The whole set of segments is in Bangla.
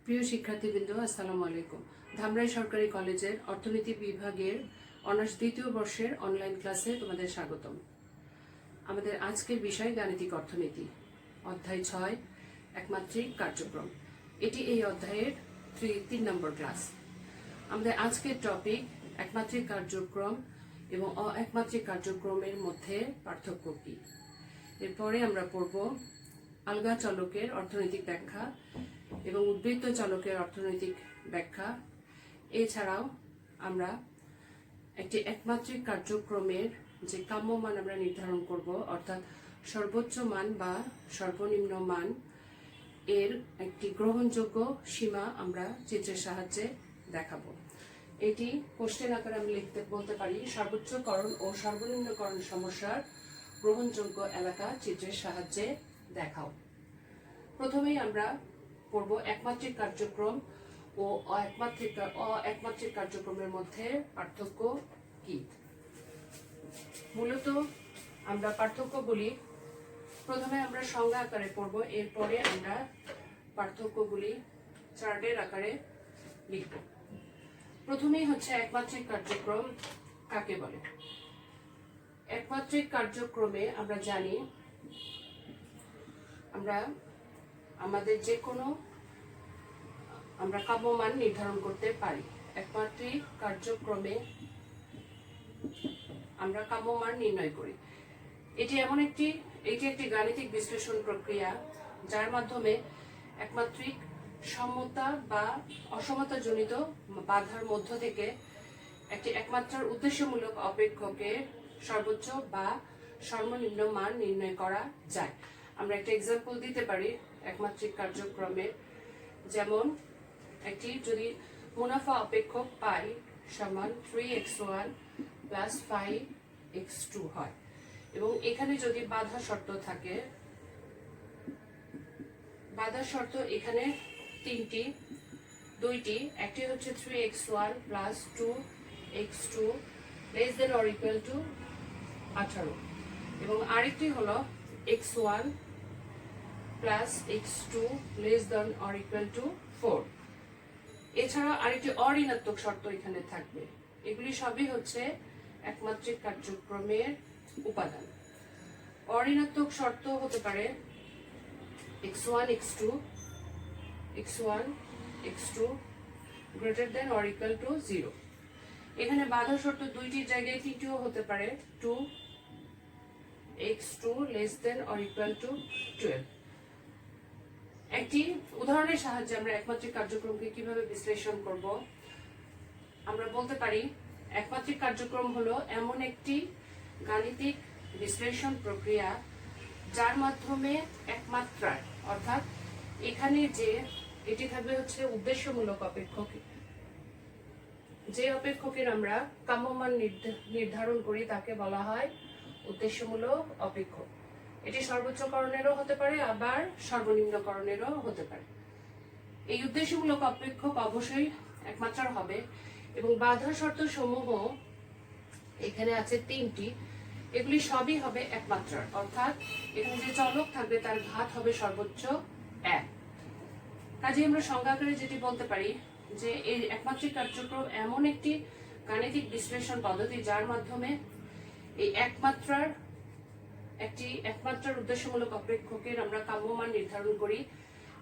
প্রিয় শিক্ষার্থীবৃন্দ, আসসালামু আলাইকুম। ধামরাই সরকারি কলেজের অর্থনীতি বিভাগের অনার্স দ্বিতীয় বর্ষের অনলাইন ক্লাসে তোমাদের স্বাগতম। আমাদের আজকের বিষয় গাণিতিক অর্থনীতি, অধ্যায় 6, একমাত্রিক কার্যক্রম। এটি এই অধ্যায়ের 3 নম্বর ক্লাস। আমাদের আজকের টপিক একমাত্রিক কার্যক্রম এবং একমাত্রিক কার্যক্রমের মধ্যে পার্থক্য কী। এরপরে আমরা পড়ব আলগা চলকের অর্থনৈতিক ব্যাখ্যা এবং উদ্বৃত্ত চলকের অর্থনৈতিক ব্যাখ্যা। এছাড়াও আমরা একটি একমাত্রিক কার্যক্রমের যে কাম্য মান আমরা নির্ধারণ করব, অর্থাৎ সর্বোচ্চ মান বা সর্বনিম্ন মান, এর একটি গ্রহণযোগ্য সীমা আমরা চিত্রের সাহায্যে দেখাবো। এটি কোশ্চেন আকারে আমি বলতে পারি, সর্বোচ্চকরণ ও সর্বনিম্নকরণ সমস্যার গ্রহণযোগ্য এলাকা চিত্রের সাহায্যে দেখাও। প্রথমেই আমরা পড়ব একমাত্রিক কার্যক্রম ও একমাত্রিক কার্যক্রমের মধ্যে পার্থক্য কি। মূলত আমরা পার্থক্যগুলি প্রথমে আমরা সংজ্ঞা আকারে পড়ব, এরপরে আমরা পার্থক্যগুলি চার্টের আকারে লিখব। প্রথমেই হচ্ছে একমাত্রিক কার্যক্রম কাকে বলে। একমাত্রিক কার্যক্রমে আমরা জানি আমরা আমাদের যে কোনো আমরা কাম্য মান নির্ধারণ করতে পারি। একমাত্রিক কার্যক্রমে আমরা কাম্য মান নির্ণয় করি। এটি একটি গাণিতিক বিশ্লেষণ প্রক্রিয়া, যার মাধ্যমে একমাত্রিক সমতা বা অসমতাজনিত বাধার মধ্য থেকে একটি একমাত্রার উদ্দেশ্যমূলক অপেক্ষকের সর্বোচ্চ বা সর্বনিম্ন মান নির্ণয় করা যায়। আমরা একটা এক্সাম্পল দিতে পারি একমাত্রিক কার্যক্রমের, যেমন একটি যদি মুনাফা অপেক্ষক পাই সমান 3x1 প্লাস 5x2 হয় এবং এখানে যদি বাধা শর্ত থাকে, বাধা শর্ত এখানে দুইটি, একটি হচ্ছে 3x1 plus 2x2 less than or equal to 18 এবং আরেকটি হলো x1 plus x2 less than or equal to 4। এছাড়া আরেকটি অঋণাত্মক শর্ত এখানে থাকবে। এগুলি সবই হচ্ছে একমাত্রিক কার্যক্রমের উপাদান। অঋণাত্মক শর্ত হতে পারে x1 x2 greater than or equal to 0। এখানে বাধা শর্ত দুইটির জায়গায় তিনটিও হতে পারে, 2x2 less than or equal to 12। একটি উদাহরণের সাহায্যে আমরা একমাত্রিক কার্যক্রমকে কিভাবে বিশ্লেষণ করব। আমরা বলতে পারি একমাত্রিক কার্যক্রম হলো এমন একটি গাণিতিক বিশ্লেষণ প্রক্রিয়া যার মাধ্যমে একমাত্রার, অর্থাৎ এখানে এটি থাকবে হচ্ছে উদ্দেশ্যমূলক অপেক্ষক, যে অপেক্ষকের আমরা কাম্য মান নির্ধারণ করি তাকে বলা হয় উদ্দেশ্যমূলক অপেক্ষক। এটি সর্বোচ্চকরণেরও হতে পারে, আবার সর্বনিম্নকরণেরও হতে পারে। এই উদ্দেশ্যমূলক অপেক্ষক অবশ্যই একমাত্রার হবে এবং বাধা শর্ত সমূহ এখানে আছে 3টি, এগুলি সবই হবে একমাত্রার, অর্থাৎ এখানে যে চলক থাকবে তার ঘাত হবে সর্বোচ্চ 1। কাজে আমরা সংজ্ঞা আকারে যেটি বলতে পারি যে এই একমাত্রিক কার্যক্রম এমন একটি গাণিতিক বিশ্লেষণ পদ্ধতি যার মাধ্যমে এই একমাত্রার উদ্দেশ্যমূলক অপেক্ষকের আমরা কাম্য মান নির্ধারণ করি,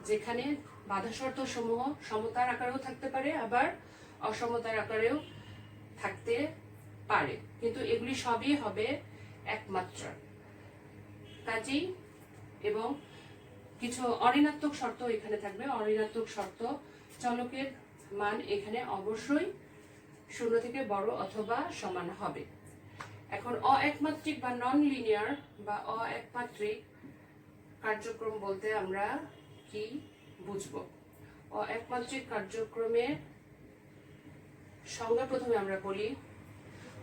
যেখানে বাধা শর্ত সমূহ সমতার আকারেও থাকতে পারে, আবার অসমতার আকারেও থাকতে পারে, কিন্তু এগুলি সবই হবে একমাত্রার। কাজেই এবং কিছু অঋণাত্মক শর্ত এখানে থাকবে। অঋণাত্মক শর্ত চলকের মান এখানে অবশ্যই 0 থেকে বড় অথবা সমান হবে। এখন একমাত্রিক বা নন লিনিয়ার বা একমাত্রিক কার্যক্রম বলতে আমরা কি বুঝবো। একমাত্রিক কার্যক্রমের সংজ্ঞা প্রথমে আমরা বলি,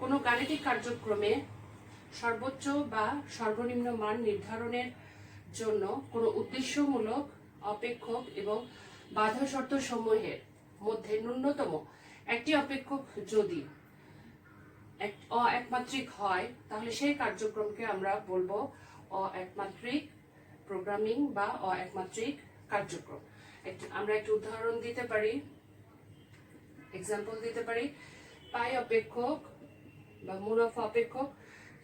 কোনো গাণিতিক কার্যক্রমে সর্বোচ্চ বা সর্বনিম্ন মান নির্ধারণের জন্য কোনো উদ্দেশ্যমূলক অপেক্ষক এবং বাধা শর্ত সমূহের মধ্যে ন্যূনতম একটি অপেক্ষক যদি একমাত্রিক হয়, তাহলে সেই কার্যক্রমকে আমরা বলবো একমাত্রিক প্রোগ্রামিং বা একমাত্রিক কার্যক্রম। আমরা একটা উদাহরণ দিতে পারি, এক্সাম্পল দিতে পারি। পাই অপেক্ষক বা মুনাফা অপেক্ষক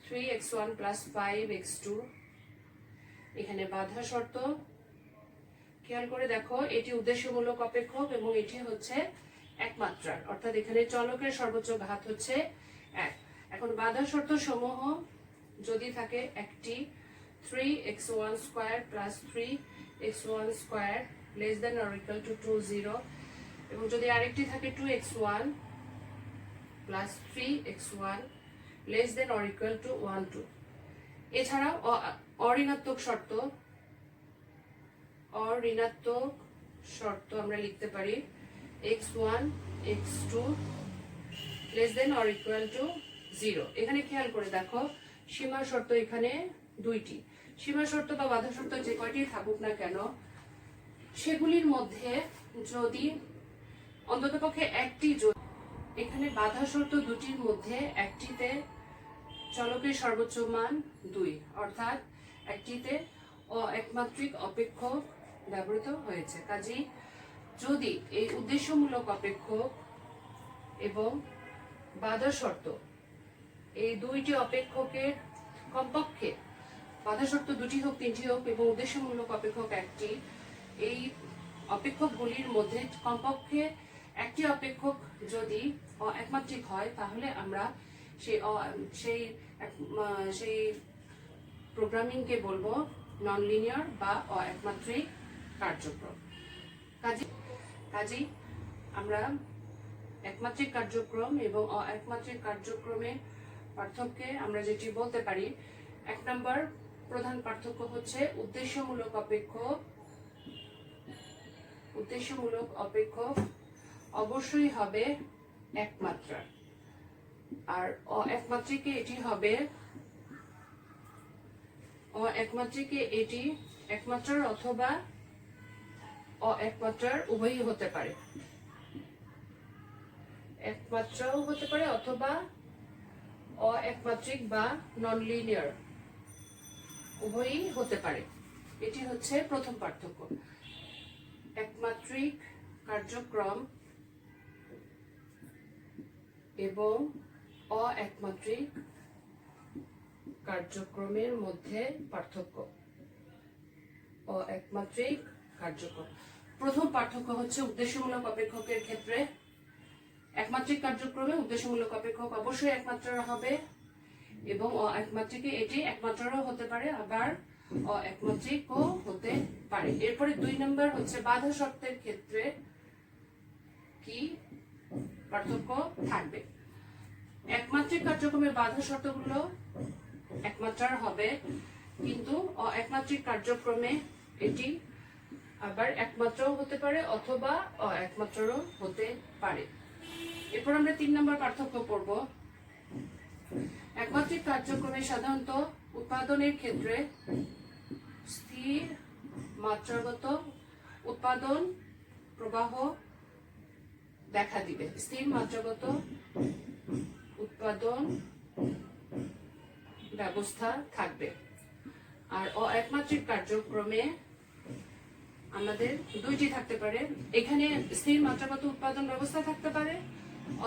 3x1 প্লাস 5x2। এখানে বাধা শর্ত খেয়াল করে দেখো, এটি উদ্দেশ্যমূলক অপেক্ষক এবং এটি হচ্ছে একমাত্রার, অর্থাৎ এখানে চলকের সর্বোচ্চ ঘাত হচ্ছে 1। এখন বাধা শর্ত সমূহ যদি থাকে একটি 3x1 square plus 3x1 square less than or equal to 2 0, এবং যদি আরেকটি থাকে 2x1 plus 3x1 less than or equal to 1 2। এছাড়াও অঋণাত্মক শর্ত আমরা লিখতে পারি x1 x2 less than or equal to 0। এখানে খেয়াল করে দেখো, সীমা শর্ত এখানে দুইটি। সীমা শর্ত বা বাধা শর্ত যে কয়টি থাকুক না কেন, সেগুলির মধ্যে যদি অন্ততপক্ষে একটি, এখানে বাধা শর্ত দুটির মধ্যে একটিতে চলকের সর্বোচ্চ মান 2, অর্থাৎ একটিতে একমাত্রিক অপেক্ষক ব্যবহৃত হয়েছে। কাজেই যদি এই উদ্দেশ্যমূলক অপেক্ষক এবং বাধা শর্ত এই দুইটি অপেক্ষকের কমপক্ষে বাধা শর্ত দুটি হোক, তিনটি হোক এবং উদ্দেশ্যমূলক অপেক্ষক একটি, এই অপেক্ষকগুলির মধ্যে কমপক্ষে একটি অপেক্ষক যদি একমাত্রিক হয়, তাহলে আমরা সেই প্রোগ্রামিংকে বলবো নন লিনিয়ার বা একমাত্রিক কার্যক্রম। কাজেই আমরা একমাত্রিক কার্যক্রম এবং একমাত্রিক কার্যক্রমের পার্থক্যে আমরা যেটি বলতে পারি, 1 নম্বর প্রধান পার্থক্য হচ্ছে উদ্দেশ্যমূলক অপেক্ষক অবশ্যই হবে একমাত্রার, আর একমাত্রিকে এটি একমাত্রার অথবা একমাত্রার উভয়ই হতে পারে, একমাত্রাও হতে পারে অথবা একমাত্রিক বা নন লিনিয়ার উভয়ই হতে পারে। এটি হচ্ছে প্রথম পার্থক্য। একমাত্রিক কার্যক্রম এবং একমাত্রিক কার্যক্রমের মধ্যে পার্থক্য। একমাত্রিক কার্যক্রম, প্রথম পার্থক্য হচ্ছে উদ্দেশ্যমূলক অপেক্ষকের ক্ষেত্রে একমাত্রিক কার্যক্রমে উদ্দেশ্যমূলক অপেক্ষক অবশ্যই একমাত্রার হবে এবং একমাত্রিকে এটি একমাত্রারও হতে পারে, আবার একমাত্রিকও হতে পারে। এরপরে 2 নম্বর হচ্ছে বাধা শর্তের ক্ষেত্রে কি পার্থক্য থাকবে। একমাত্রিক কার্যক্রমের বাধা শর্তগুলো একমাত্রার হবে, কিন্তু একমাত্রিক কার্যক্রমে এটি আবার একমাত্রাও হতে পারে অথবা একমাত্রারও হতে পারে। এরপর আমরা 3 নম্বর পার্থক্য পড়ব। একমাত্রিক কার্যক্রমে সাধারণত উৎপাদনের ক্ষেত্রে স্থির মাত্রাগত উৎপাদন প্রবাহ দেখা দিবে, স্থির মাত্রাগত উৎপাদন ব্যবস্থা থাকবে। আর একমাত্রিক কার্যক্রমে আমাদের দুইটি থাকতে পারে, এখানে স্থির মাত্রাগত উৎপাদন ব্যবস্থা থাকতে পারে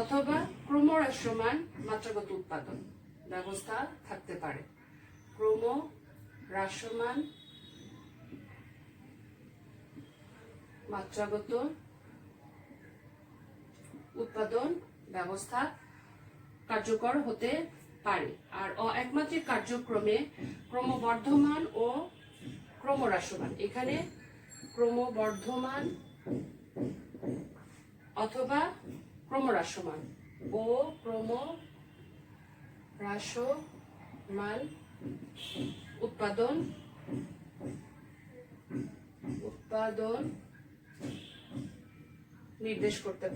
অথবা ক্রমহ্রাসমান মাত্রাগত উৎপাদন ব্যবস্থা থাকতে পারে। ক্রমহ্রাসমান মাত্রাগত উৎপাদন ব্যবস্থা কার্যকর হতে পারে। আর একমাত্রিক কার্যক্রমে ক্রমবর্ধমান ও ক্রমহ্রাসমান, এখানে ক্রমবর্ধমান অথবা ক্রমহ্রাসমান ও ক্রমহ্রাসমান উৎপাদন নির্দেশ করতে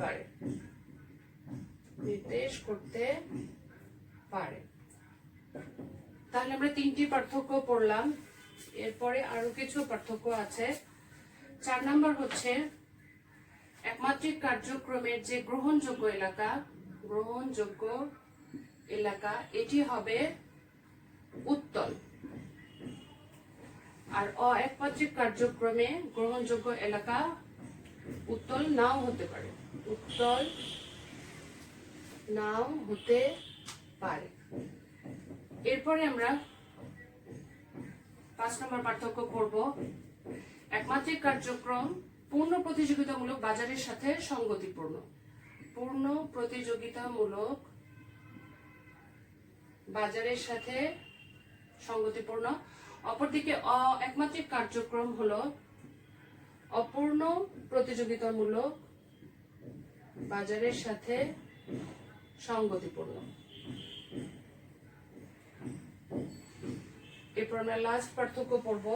পারে। তাহলে আমরা 3টি পার্থক্য পড়লাম, এরপরে আরো কিছু পার্থক্য আছে। 4 নম্বর হচ্ছে একমাত্রিক কার্যক্রমের যে গ্রহণযোগ্য এলাকা এটি হবে উত্তল, আর একমাত্রিক কার্যক্রমে গ্রহণযোগ্য এলাকা উত্তল নাও হতে পারে, উত্তল নাও হতে পারে। এরপরে আমরা 5 নম্বর পার্থক্য করব। একমাত্রিক কার্যক্রম পূর্ণ প্রতিযোগিতামূলক বাজারের সাথে সঙ্গতিপূর্ণ। পূর্ণ প্রতিযোগিতামূলক বাজারের সাথে সঙ্গতিপূর্ণ। অপরদিকে একমাত্রিক কার্যক্রম হলো অপূর্ণ প্রতিযোগিতামূলক বাজারের সাথে সঙ্গতিপূর্ণ। এরপর আমরা লাস্ট পার্থক্য পড়ব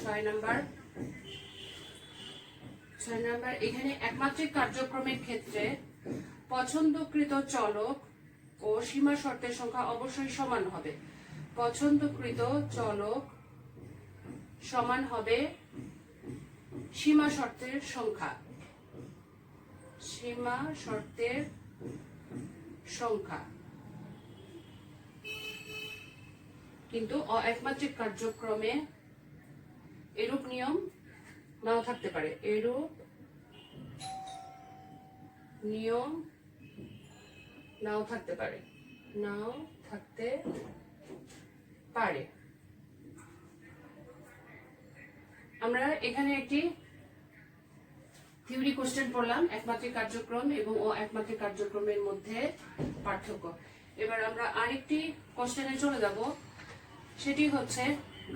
6 নাম্বার। এখানে একমাত্রিক কার্যক্রমের ক্ষেত্রে পছন্দকৃত চলক ও সীমা শর্তের সংখ্যা অবশ্যই সমান হবে। পছন্দকৃত চলক সমান হবে সীমা শর্তের সংখ্যা। সীমা শর্তের সংখ্যা। কিন্তু একমাত্রিক কার্যক্রমে এরূপ নিয়ম নাও থাকতে পারে। এরূপ নিয়ম নাও থাকতে পারে। নাও থাকতে পারে। আমরা এখানে একটি থিওরি কোশ্চেন পড়লাম একমাত্রিক কার্যক্রম এবং একমাত্রিক কার্যক্রমের মধ্যে পার্থক্য। এবার আমরা আরেকটি কোশ্চেনে চলে যাব, সেটি হচ্ছে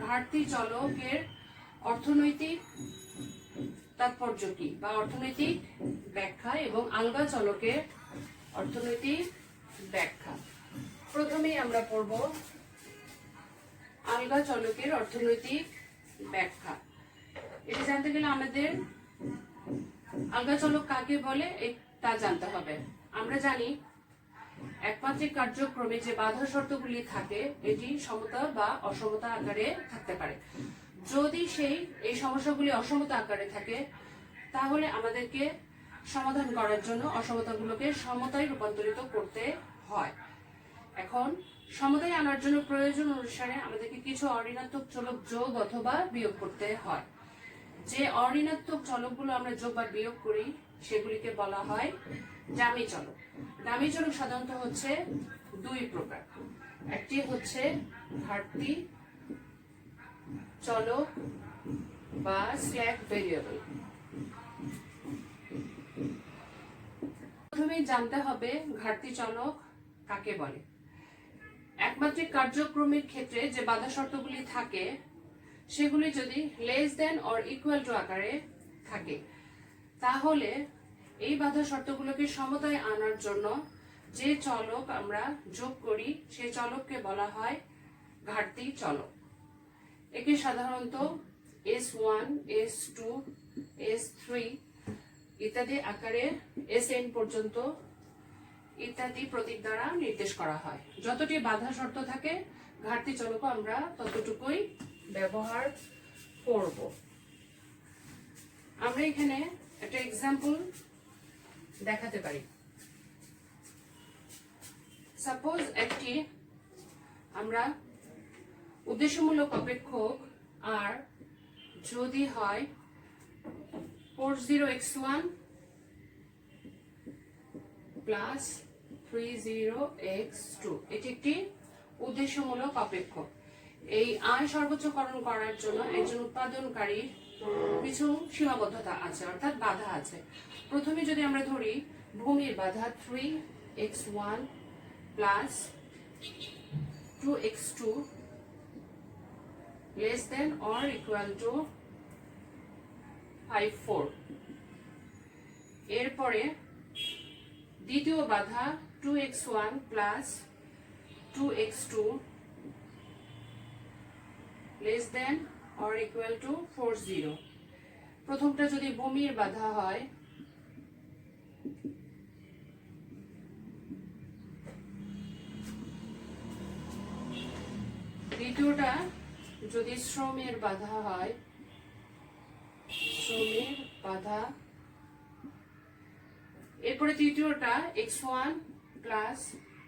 ঘাটতি চলকের অর্থনৈতিক তাৎপর্য কি বা অর্থনৈতিক ব্যাখ্যা এবং আলগা চলকের অর্থনৈতিক ব্যাখ্যা। প্রথমেই আমরা পড়ব আলগা চলকের অর্থনৈতিক ব্যাখ্যা। এটা জানতে গেলে আমাদের আলগা চলক কাকে বলে তা জানতে হবে। আমরা জানি একমাত্রিক কার্যক্রমে যে বাধা শর্তগুলি থাকে এটি সমতা বা অসমতা আকারে থাকতে পারে। যদি এই সমস্যাগুলি অসমতা আকারে থাকে তাহলে আমাদেরকে সমাধান করার জন্য অসমতাগুলোকে সমতায় রূপান্তরিত করতে হয়। এখন সমতায় আনার জন্য প্রয়োজন অনুসারে আমাদেরকে কিছু অঋণাত্মক চলক যোগ অথবা বিয়োগ করতে হয়। যে অঋণাত্মক চলকগুলো আমরা যোগ বা বিয়োগ করি সেগুলিকে বলা হয় ডামি চলক। ডামি চলক সাধারণত হচ্ছে 2 প্রকার। একটি হচ্ছে ঘাটতি চলক বা স্ল্যাক ভেরিয়েবল। প্রথমে জানতে হবে ঘাটতি চলক কাকে বলে। একমাত্রিক কার্যক্রমের ক্ষেত্রে যে বাধা শর্তগুলি থাকে সেগুলি যদি less than or equal to আকারে থাকে তাহলে এই বাধা শর্তগুলোকে সমতায় আনার জন্য যে চলক আমরা যোগ করি সেই চলককে বলা হয় ঘাটতি চলক। একে সাধারণত S1, S2, S3 ইত্যাদি আকারে Sn পর্যন্ত ইত্যাদি প্রতীক দ্বারা নির্দেশ করা হয়। যতটি বাধা শর্ত থাকে ঘাটতি চলক আমরা ততটুকুই ব্যবহার করব। আমরা এখানে একটা এক্সাম্পল দেখাতে পারি। সাপোজ একটি আমরা উদ্দেশ্যমূলক অপেক্ষক আর যদি হয় 40x1 প্লাস 30x2, এটি একটি উদ্দেশ্যমূলক অপেক্ষক। এই আয় সর্বোচ্চকরণ করার জন্য একজন উৎপাদনকারীর কিছু সীমাবদ্ধতা আছে, অর্থাৎ বাধা আছে। প্রথমে যদি আমরা ধরি ভূমির বাধা 3x1 plus 2x2 less than or equal to 5-4। এরপরে দ্বিতীয় বাধা 2x1 plus 2x2 less than or equal to 40। প্রথমটা যদি ভূমির বাধা হয় দ্বিতীয়টা যদি শ্রমের বাধা হয়, শ্রমের বাধা। এরপরে তৃতীয়টা x1 plus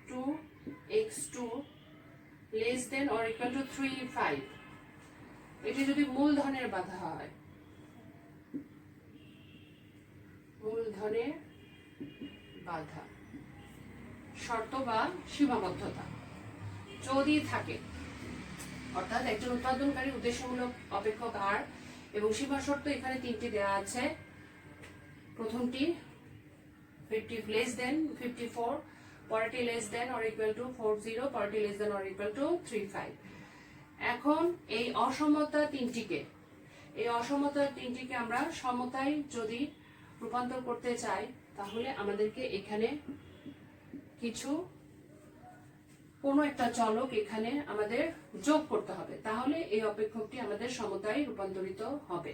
2x2 less than or equal to 3-5। এটি যদি মূলধনের বাধা হয়। উৎপাদনের বাধা শর্ত বা সীমাবদ্ধতা যদি থাকে, অর্থাৎ একজন উৎপাদনকারী উদ্দেশ্যমূলক অপেক্ষক আর এবং সীমা শর্ত এখানে তিনটি দেওয়া আছে। প্রথমটি 50 লেস দেন 54, পরেরটি less than or equal to 40, পরেরটি less than or equal to 35। এখন এই অসমতা তিনটিকে আমরা সমতায় যদি রূপান্তর করতে চাই, তাহলে আমাদেরকে এখানে কোনো একটা চলক এখানে আমাদের যোগ করতে হবে, তাহলে এই অপেক্ষকটি আমাদের সমতায় রূপান্তরিত হবে।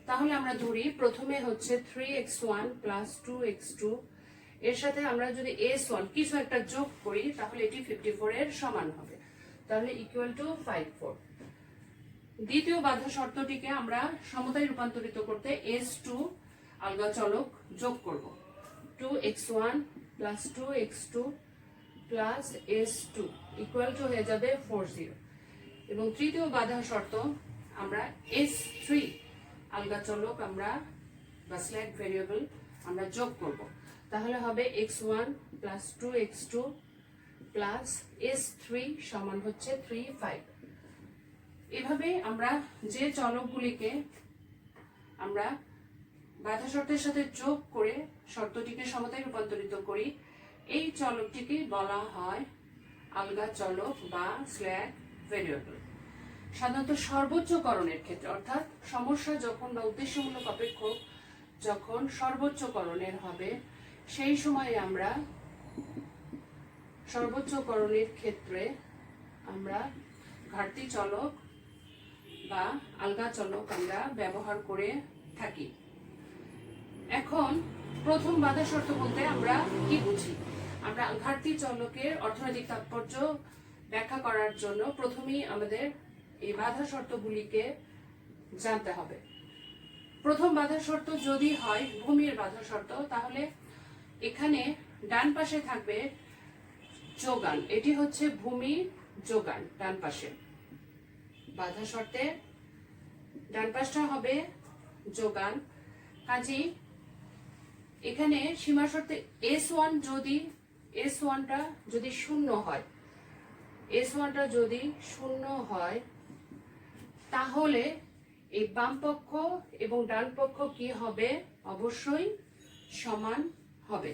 তাহলে আমরা ধরি প্রথমে হচ্ছে 3x1 প্লাস 2x2, এর সাথে আমরা যদি s1 কিছু একটা যোগ করি তাহলে এটি 54 এর সমান হবে, তাহলে ইকুয়াল টু 54। দ্বিতীয় বাধা শর্তটিকে আমরা সমতায় রূপান্তরিত করতে s2 আলগা চলক যোগ করব, 2x1 plus 2x2 plus s2 equal to হয়ে যাবে 40। এবং তৃতীয় বাধা শর্ত আমরা s3 আলগা চলক আমরা বা স্ল্যাক ভেরিয়েবল আমরা যোগ করব, তাহলে হবে x1 plus 2x2 plus s3 সমান হচ্ছে 35। এভাবে আমরা যে চলকগুলিকে আমরা বাধা শর্তের সাথে যোগ করে শর্তটিকে সমতায় রূপান্তরিত করি, এই চলকটিকে বলা হয় আলগা চলক বা স্ল্যাক ভেরিয়েবল। সাধারণত সর্বোচ্চকরণের ক্ষেত্রে, অর্থাৎ সমস্যা যখন বা উদ্দেশ্যমূলক অপেক্ষক যখন সর্বোচ্চকরণের হবে, সেই সময়ে আমরা সর্বোচ্চকরণের ক্ষেত্রে আমরা ঘাটতি চলক বা আলগা চলক আমরা ব্যবহার করে থাকি। এখন প্রথম বাধা শর্ত বলতে আমরা কি বুঝি? আমরা ঘাটতি চলকের অর্থনৈতিক তাৎপর্য ব্যাখ্যা করার জন্য প্রথমেই আমাদের এই বাধা শর্তগুলিকে জানতে হবে। প্রথম বাধা শর্ত যদি হয় ভূমির বাধা শর্ত, তাহলে এখানে ডান পাশে থাকবে যোগান, এটি হচ্ছে ভূমি যোগান। ডান পাশে বাধা শর্তে ডান পাশটা হবে যোগান, কাজেই এখানে সীমা শর্তে s1টা যদি শূন্য হয়, তাহলে এই বাম পক্ষ এবং ডান পক্ষ কি হবে? অবশ্যই সমান হবে,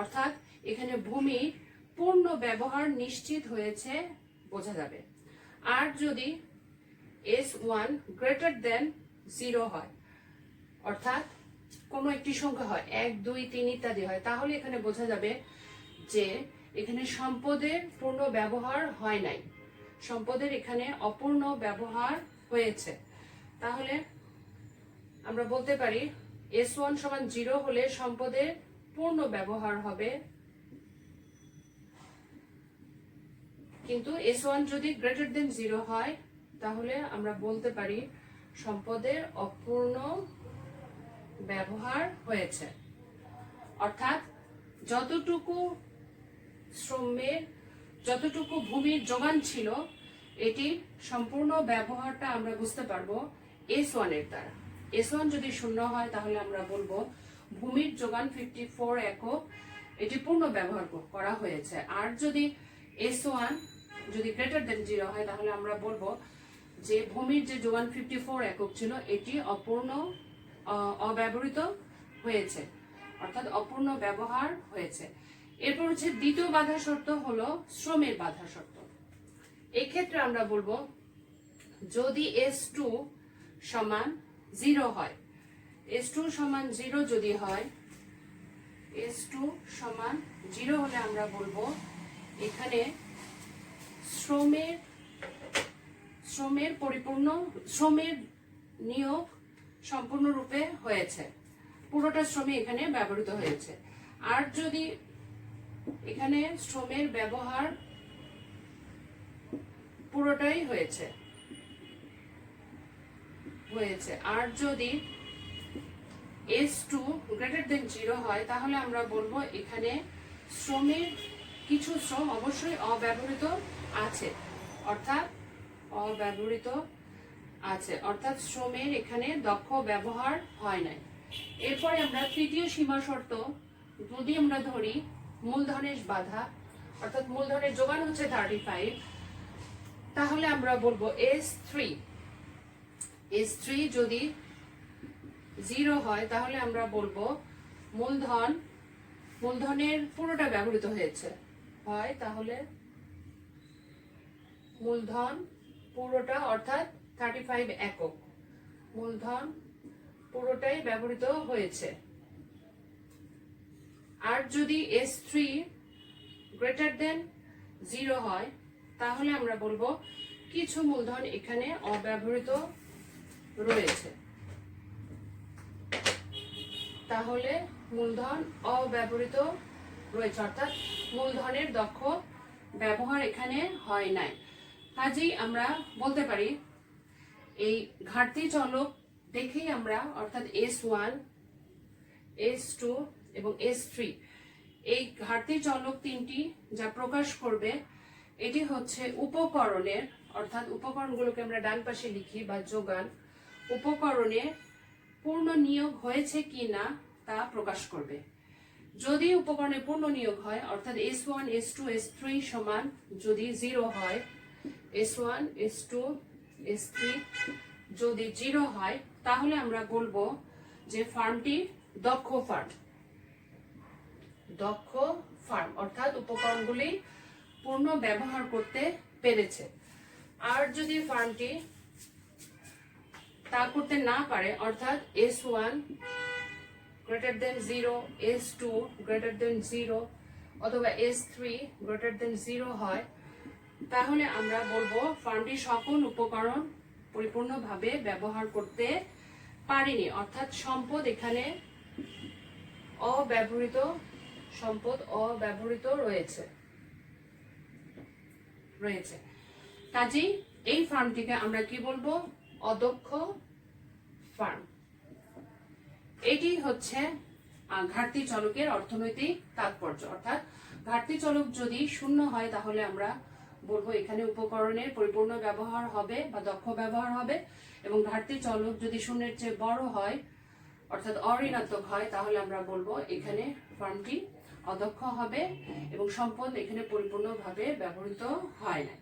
অর্থাৎ এখানে ভূমির পূর্ণ ব্যবহার নিশ্চিত হয়েছে বোঝা যাবে। আর যদি s1 গ্রেটার দেন 0 হয়, অর্থাৎ কোনো একটি সংখ্যা হয় 1 2 3 ইত্যাদি হয়, তাহলে এখানে বোঝা যাবে যে এখানে সম্পদের পূর্ণ ব্যবহার হয় নাই, সম্পদের এখানে অপূর্ণ ব্যবহার হয়েছে। তাহলে আমরা বলতে পারি s1 সমান 0 হলে সম্পদের পূর্ণ ব্যবহার হবে, কিন্তু s1 যদি গ্রেটার দেন 0 হয়, তাহলে আমরা বলতে পারি সম্পদের অপূর্ণ ব্যবহার হয়েছে। অর্থাৎ যতটুকু ভূমির যোগান ছিল, এটি সম্পূর্ণ ব্যবহারটা আমরা বুঝতে পারবো s1 এর দ্বারা। s1 যদি শূন্য হয়, তাহলে আমরা বলবো ভূমির যোগান 54 একক, এটি পূর্ণ ব্যবহার করা হয়েছে। আর যদি s1 যদি গ্রেটার দেন 0 হয়, তাহলে আমরা বলবো যে ভূমির যে যোগান 54 একক ছিল, এটি অব্যবহৃত হয়েছে, অর্থাৎ অপূর্ণ ব্যবহার হয়েছে। এরপর হচ্ছে দ্বিতীয় বাধা শর্ত হলো শ্রমের বাধা শর্ত। এক্ষেত্রে আমরা বলবো যদি s2 সমান 0 হয়, s2 সমান 0 যদি হয়, s2 সমান 0 হলে আমরা বলবো এখানে শ্রমের নিয়োগ সম্পূর্ণরূপে হয়েছে, পুরোটা শ্রমই এখানে ব্যবহৃত হয়েছে। আর যদি এখানে শ্রমের ব্যবহার পুরোটাই হয়েছে, আর যদি s2 গ্রেটার দেন 0 হয়, তাহলে আমরা বলবো এখানে শ্রমের কিছু শ্রম অবশ্যই অব্যবহৃত আছে, অর্থাৎ শ্রমের এখানে দক্ষ ব্যবহার হয় নাই। এরপরে আমরা তৃতীয় সীমা শর্ত যদি আমরা ধরি মূলধনের বাধা, অর্থাৎ মূলধনের যোগান হচ্ছে 35, তাহলে আমরা বলবো S3 যদি 0 হয় তাহলে আমরা বলবো মূলধনের পুরোটা ব্যবহৃত হয়েছে হয়, তাহলে মূলধন পুরোটা অর্থাৎ 35 একক মূলধন পুরোটাই ব্যবহৃত হয়েছে। আর যদি S3 গ্রেটার দেন 0 হয় তাহলে আমরা বলবো কিছু মূলধন এখানে অব্যবহৃত রয়েছে, তাহলে মূলধন অব্যবহৃত রয়েছে অর্থাৎ মূলধনের দক্ষ ব্যবহার এখানে হয় নাই। কাজেই আমরা বলতে পারি এই ঘাটতি চলক দেখেই আমরা অর্থাৎ S1, S2 এবং S3 এই ঘাটতি চলক তিনটি যা প্রকাশ করবে এটি হচ্ছে উপকরণের, অর্থাৎ উপকরণগুলোকে আমরা ডান পাশে লিখি বা যোগান, উপকরণে পূর্ণ নিয়োগ হয়েছে কিনা তা প্রকাশ করবে। যদি উপকরণে পূর্ণ নিয়োগ হয় অর্থাৎ S1, S2, S3 সমান যদি 0 হয়, S1, S2, S3 যদি 0 হয় তাহলে আমরা বলবো যে ফার্মটি দক্ষ ফার্ম অর্থাৎ উপকরণগুলি পূর্ণ ব্যবহার করতে পেরেছে। আর যদি ফার্মটি তা করতে না পারে অর্থাৎ S1 greater than 0, S2 greater than 0 অথবা S3 greater than 0 হয় তাহলে আমরা বলবো ফার্মটি সকল উপকরণ পরিপূর্ণভাবে ব্যবহার করতে পারেনি, অর্থাৎ সম্পদ এখানে অব্যবহৃত রয়েছে। কাজেই এই ফার্মটিকে আমরা কি বলবো? অদক্ষ ফার্ম। এটি হচ্ছে ঘাটতি চলকের অর্থনৈতিক তাৎপর্য, অর্থাৎ ঘাটতি চলক যদি 0 হয় তাহলে আমরা বলবো এখানে উপকরণের পরিপূর্ণ ব্যবহার হবে বা দক্ষ ব্যবহার হবে, এবং ঘাটতি চলক যদি 0-এর চেয়ে বড় হয় অর্থাৎ অঋণাত্মক হয় তাহলে আমরা বলবো এখানে ফার্মটি অদক্ষ হবে এবং সম্পদ এখানে পরিপূর্ণভাবে ব্যবহৃত হয় না।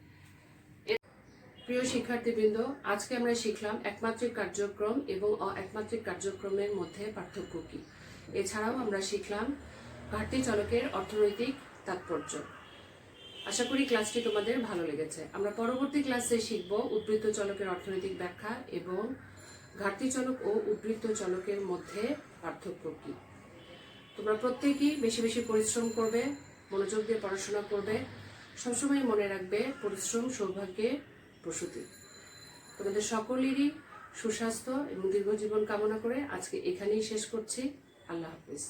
প্রিয় শিক্ষার্থীবৃন্দ, আজকে আমরা শিখলাম একমাত্রিক কার্যক্রম এবং অ-একমাত্রিক কার্যক্রমের মধ্যে পার্থক্য কি। এছাড়াও আমরা শিখলাম ঘাটতি চলকের অর্থনৈতিক তাৎপর্য। আশা করি ক্লাসটি তোমাদের ভালো লেগেছে। আমরা পরবর্তী ক্লাসে শিখব উদ্বৃত্ত চলকের অর্থনৈতিক ব্যাখ্যা এবং ঘাটতি চলক ও উদ্বৃত্ত চলকের মধ্যে পার্থক্য কি। তোমরা প্রত্যেকেই বেশি বেশি পরিশ্রম করবে, মনোযোগ দিয়ে পড়াশোনা করবে। সবসময় মনে রাখবে পরিশ্রম সৌভাগ্যের প্রসূতি। তোমাদের সকলেরই সুস্বাস্থ্য এবং দীর্ঘ জীবন কামনা করে আজকে এখানেই শেষ করছি। আল্লাহ হাফিজ।